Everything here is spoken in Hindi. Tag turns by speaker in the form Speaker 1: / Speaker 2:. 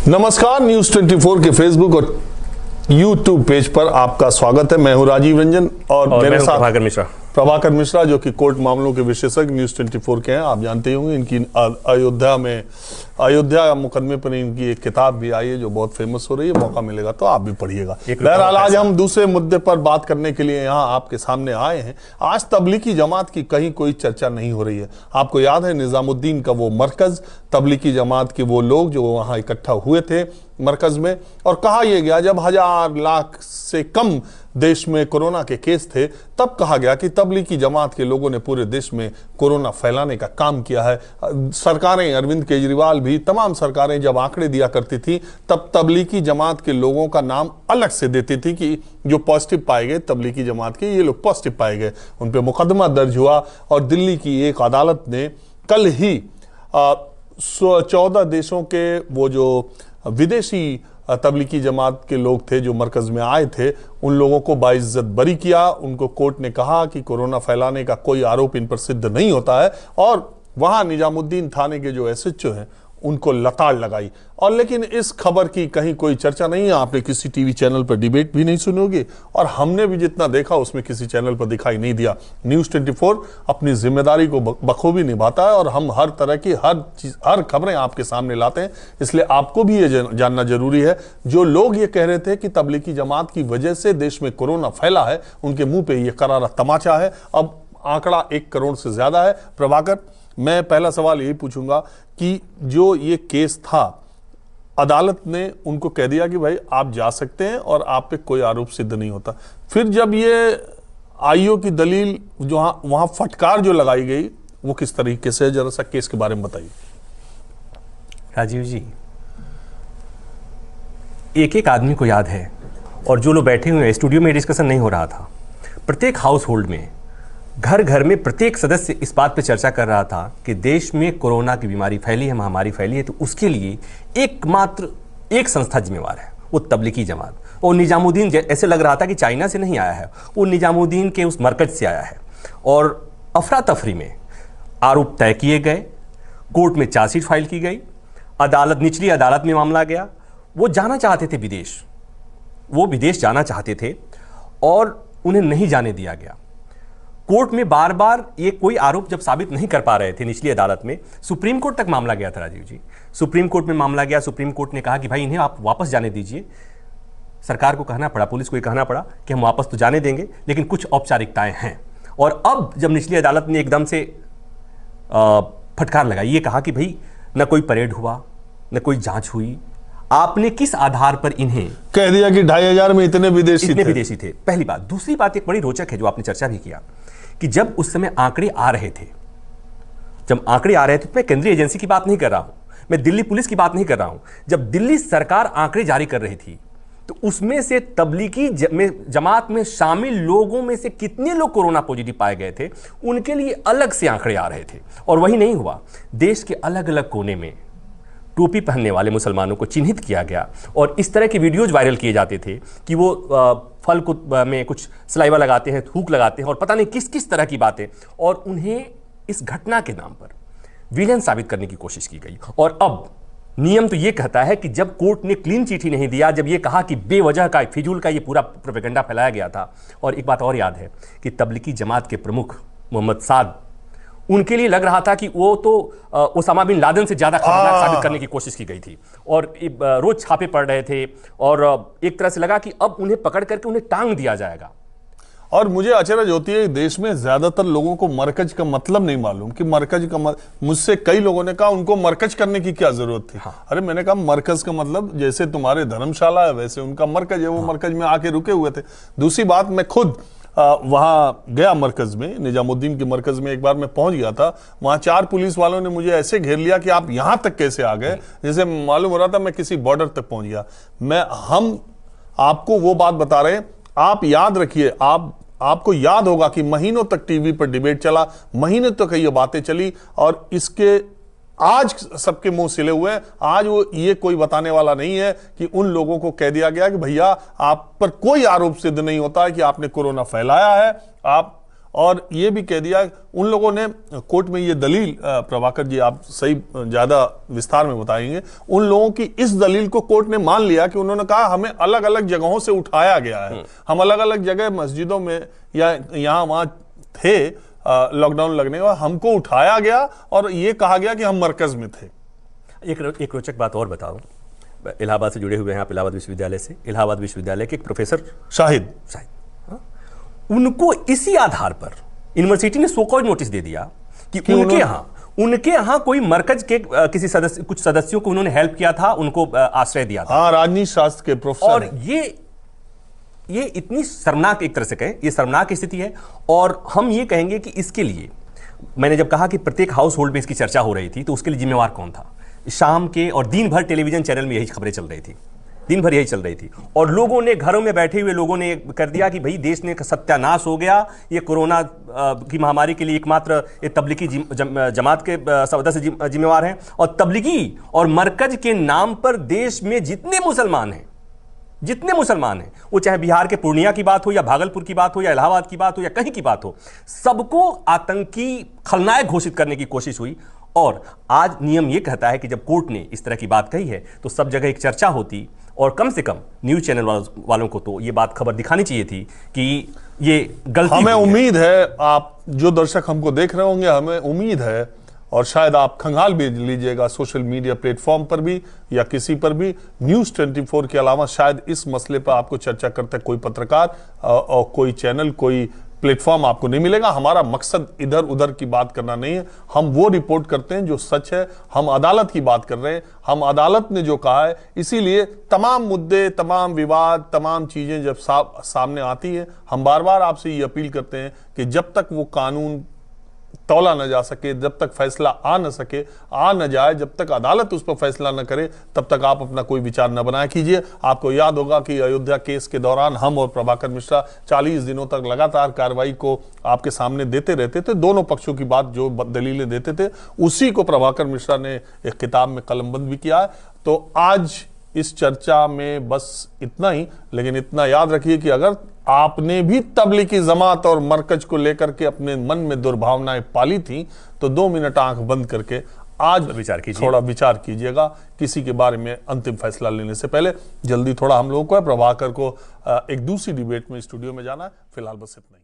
Speaker 1: नमस्कार, न्यूज 24 के फेसबुक और यूट्यूब पेज पर आपका स्वागत है। मैं हूं राजीव रंजन और मेरे साथ प्रभाकर मिश्रा जो कि कोर्ट मामलों के विशेषज्ञ न्यूज 24 के हैं। आप जानते होंगे इनकी अयोध्या मुकदमे पर इनकी एक किताब भी आई है जो बहुत फेमस हो रही है। मौका मिलेगा तो आप भी पढ़िएगा। बहरहाल आज हम दूसरे मुद्दे पर बात करने के लिए यहाँ आपके सामने आए हैं। आज तबलीगी जमात की कहीं कोई चर्चा नहीं हो रही है। आपको याद है निजामुद्दीन का वो मरकज, तबलीगी जमात के वो लोग जो वहाँ इकट्ठा हुए थे मरकज में, और कहा यह गया जब 1000 लाख से कम देश में कोरोना के केस थे तब कहा गया कि तबलीगी जमात के लोगों ने पूरे देश में कोरोना फैलाने का काम किया है। सरकारें, अरविंद केजरीवाल भी, तमाम सरकारें जब आंकड़े दिया करती थी तब तबलीगी जमात के लोगों का नाम अलग से देती थी कि जो पॉजिटिव पाए गए तबलीगी जमात के, ये लोग पॉजिटिव पाए गए, उन पर मुकदमा दर्ज हुआ। और दिल्ली की एक अदालत ने कल ही 14 देशों के वो जो विदेशी तबलीगी जमात के लोग थे जो मरकज में आए थे उन लोगों को बाइज्जत बरी किया। उनको कोर्ट ने कहा कि कोरोना फैलाने का कोई आरोप इन पर सिद्ध नहीं होता है, और वहां निजामुद्दीन थाने के जो एसएचओ हैं उनको लताड़ लगाई। और लेकिन इस खबर की कहीं कोई चर्चा नहीं है। आपने किसी टीवी चैनल पर डिबेट भी नहीं सुनी होगी, और हमने भी जितना देखा उसमें किसी चैनल पर दिखाई नहीं दिया। न्यूज 24 अपनी जिम्मेदारी को बखूबी निभाता है और हम हर तरह की हर खबरें आपके सामने लाते हैं। इसलिए आपको भी ये जानना जरूरी है। जो लोग ये कह रहे थे कि तबलीगी जमात की वजह से देश में कोरोना फैला है, उनके मुंह पे ये करारा तमाचा है। अब आंकड़ा 1 करोड़ से ज्यादा है। प्रभाकर, मैं पहला सवाल यही पूछूंगा कि जो ये केस था, अदालत ने उनको कह दिया कि भाई आप जा सकते हैं और आप पे कोई आरोप सिद्ध नहीं होता। फिर जब ये आईओ की दलील जो वहां फटकार जो लगाई गई वो किस तरीके से, जरा सा केस के बारे में बताइए।
Speaker 2: राजीव जी, एक एक आदमी को याद है, और जो लोग बैठे हुए हैं, स्टूडियो में डिस्कशन नहीं हो रहा था, प्रत्येक हाउस होल्ड में, घर घर में प्रत्येक सदस्य इस बात पर चर्चा कर रहा था कि देश में कोरोना की बीमारी फैली है, महामारी फैली है, तो उसके लिए एकमात्र एक संस्था जिम्मेवार है, वो तबलीगी जमात। और निजामुद्दीन ऐसे लग रहा था कि चाइना से नहीं आया है, वो निजामुद्दीन के उस मरकज से आया है। और अफरा तफरी में आरोप तय किए गए, कोर्ट में चार्जशीट फाइल की गई, अदालत, निचली अदालत में मामला गया। वो जाना चाहते थे विदेश, वो विदेश जाना चाहते थे और उन्हें नहीं जाने दिया गया। कोर्ट में बार बार ये कोई आरोप जब साबित नहीं कर पा रहे थे निचली अदालत में, सुप्रीम कोर्ट तक मामला गया था राजीव जी। सुप्रीम कोर्ट में मामला गया, सुप्रीम कोर्ट ने कहा कि भाई इन्हें आप वापस जाने दीजिए। सरकार को कहना पड़ा, पुलिस को ये कहना पड़ा कि हम वापस तो जाने देंगे लेकिन कुछ औपचारिकताएं हैं। और अब जब निचली अदालत ने एकदम से फटकार लगाई, ये कहा कि भाई न कोई परेड हुआ, न कोई जांच हुई, आपने किस आधार पर इन्हें
Speaker 1: कह दिया कि 2500 में इतने विदेशी थे।
Speaker 2: पहली बात। दूसरी बात एक बड़ी रोचक है जो आपने चर्चा भी किया कि जब उस समय आंकड़े आ रहे थे, तो मैं केंद्रीय एजेंसी की बात नहीं कर रहा हूं, मैं दिल्ली पुलिस की बात नहीं कर रहा हूं। जब दिल्ली सरकार आंकड़े जारी कर रही थी तो उसमें से तबलीगी जमात में शामिल लोगों में से कितने लोग कोरोना पॉजिटिव पाए गए थे, उनके लिए अलग से आंकड़े आ रहे थे। और वही नहीं हुआ, देश के अलग अलग कोने में टोपी पहनने वाले मुसलमानों को चिन्हित किया गया और इस तरह के वीडियोज वायरल किए जाते थे कि वो फल को में कुछ सलाइवा लगाते हैं, थूक लगाते हैं और पता नहीं किस किस तरह की बातें, और उन्हें इस घटना के नाम पर विलेन साबित करने की कोशिश की गई। और अब नियम तो ये कहता है कि जब कोर्ट ने क्लीन चिट ही नहीं दिया, जब ये कहा कि बेवजह का, फिजूल का ये पूरा प्रोपेगेंडा फैलाया गया था। और एक बात और याद है कि तबलीगी जमात के प्रमुख मोहम्मद साद, उनके लिए लग रहा था कि वो तो ओसामा बिन लादेन से ज्यादा खतरनाक साबित करने की कोशिश की गई थी, और रोज छापे पड़ रहे थे, और एक तरह से लगा कि अब उन्हें पकड़ करके उन्हें टांग दिया जाएगा।
Speaker 1: और मुझे अचरज होती है देश में ज्यादातर लोगों को मरकज का मतलब नहीं मालूम कि मरकज का मुझसे कई लोगों ने कहा उनको मरकज करने की क्या जरूरत थी। हाँ। अरे मैंने कहा मरकज का मतलब जैसे तुम्हारे धर्मशाला है वैसे उनका मरकज है, वो मरकज में आके रुके हुए थे। दूसरी बात, मैं खुद वहां गया मरकज में, निजामुद्दीन के मरकज में एक बार मैं पहुंच गया था। वहां 4 पुलिस वालों ने मुझे ऐसे घेर लिया कि आप यहां तक कैसे आ गए, जैसे मालूम हो रहा था मैं किसी बॉर्डर तक पहुंच गया। हम आपको वो बात बता रहे हैं, आप याद रखिए, आपको याद होगा कि महीनों तक टीवी पर डिबेट चला, महीनों तक ये बातें चली, और इसके आज सबके मुंह सिले हुए हैं। आज वो ये कोई बताने वाला नहीं है कि उन लोगों को कह दिया गया कि भैया आप पर कोई आरोप सिद्ध नहीं होता है कि आपने कोरोना फैलाया है, आप और ये भी कह दिया, उन लोगों ने कोर्ट में ये दलील, प्रभाकर जी आप सही ज्यादा विस्तार में बताएंगे, उन लोगों की इस दलील को कोर्ट ने मान लिया कि उन्होंने कहा हमें अलग अलग जगहों से उठाया गया है, हम अलग अलग जगह मस्जिदों में या यहाँ वहां थे लॉकडाउन लगने का, हमको उठाया गया और ये कहा गया कि हम मरकज में थे।
Speaker 2: एक रोचक बात और बताऊं, इलाहाबाद से जुड़े हुए हैं आप, इलाहाबाद विश्वविद्यालय से, इलाहाबाद विश्वविद्यालय के एक प्रोफेसर
Speaker 1: शाहिद,
Speaker 2: हाँ? उनको इसी आधार पर यूनिवर्सिटी ने सो कॉज नोटिस दे दिया कि उनके यहाँ कोई मरकज के किसी सदस्य, कुछ सदस्यों को उन्होंने हेल्प किया था, उनको आश्रय दिया था।
Speaker 1: हाँ, राजनीति शास्त्र के प्रोफेसर।
Speaker 2: और ये इतनी शर्मनाक, एक तरह से कहें ये शर्मनाक स्थिति है। और हम ये कहेंगे कि इसके लिए मैंने जब कहा कि प्रत्येक हाउस होल्ड में इसकी चर्चा हो रही थी, तो उसके लिए जिम्मेवार कौन था? शाम के और दिन भर टेलीविजन चैनल में यही खबरें चल रही थी, दिन भर यही चल रही थी, और लोगों ने, घरों में बैठे हुए लोगों ने कर दिया कि भाई देश ने सत्यानाश हो गया, ये कोरोना की महामारी के लिए एकमात्र ये तबलीगी जमात के सदस्य जिम्मेवार हैं। और तबलीगी और मरकज के नाम पर देश में जितने मुसलमान हैं, वो चाहे बिहार के पूर्णिया की बात हो या भागलपुर की बात हो या इलाहाबाद की बात हो या कहीं की बात हो, सबको आतंकी खलनायक घोषित करने की कोशिश हुई। और आज नियम यह कहता है कि जब कोर्ट ने इस तरह की बात कही है तो सब जगह एक चर्चा होती, और कम से कम न्यूज चैनल वालों को तो ये बात खबर दिखानी चाहिए थी कि ये गलती।
Speaker 1: हमें उम्मीद है, आप जो दर्शक हमको देख रहे होंगे, हमें उम्मीद है, और शायद आप खंगाल भी लीजिएगा सोशल मीडिया प्लेटफॉर्म पर भी या किसी पर भी, न्यूज़ 24 के अलावा शायद इस मसले पर आपको चर्चा करते कोई पत्रकार और कोई चैनल, कोई प्लेटफॉर्म आपको नहीं मिलेगा। हमारा मकसद इधर उधर की बात करना नहीं है, हम वो रिपोर्ट करते हैं जो सच है। हम अदालत की बात कर रहे हैं, हम अदालत ने जो कहा है, इसीलिए तमाम मुद्दे, तमाम विवाद, तमाम चीजें जब सामने आती है, हम बार बार आपसे ये अपील करते हैं कि जब तक वो कानून तौला न जा सके, जब तक फैसला आ न जाए, जब तक अदालत उस पर फैसला न करे, तब तक आप अपना कोई विचार न बनाया कीजिए। आपको याद होगा कि अयोध्या केस के दौरान हम और प्रभाकर मिश्रा 40 दिनों तक लगातार कार्रवाई को आपके सामने देते रहते थे, दोनों पक्षों की बात जो दलीलें देते थे, उसी को प्रभाकर मिश्रा ने एक किताब में कलमबंद भी किया है। तो आज इस चर्चा में बस इतना ही, लेकिन इतना याद रखिए कि अगर आपने भी तबलीगी जमात और मरकज को लेकर के अपने मन में दुर्भावनाएं पाली थी, तो 2 मिनट आंख बंद करके आज थोड़ा विचार कीजिएगा किसी के बारे में अंतिम फैसला लेने से पहले। जल्दी थोड़ा हम लोगों को है, प्रभाकर को एक दूसरी डिबेट में स्टूडियो में जाना है। फिलहाल बस इतना ही।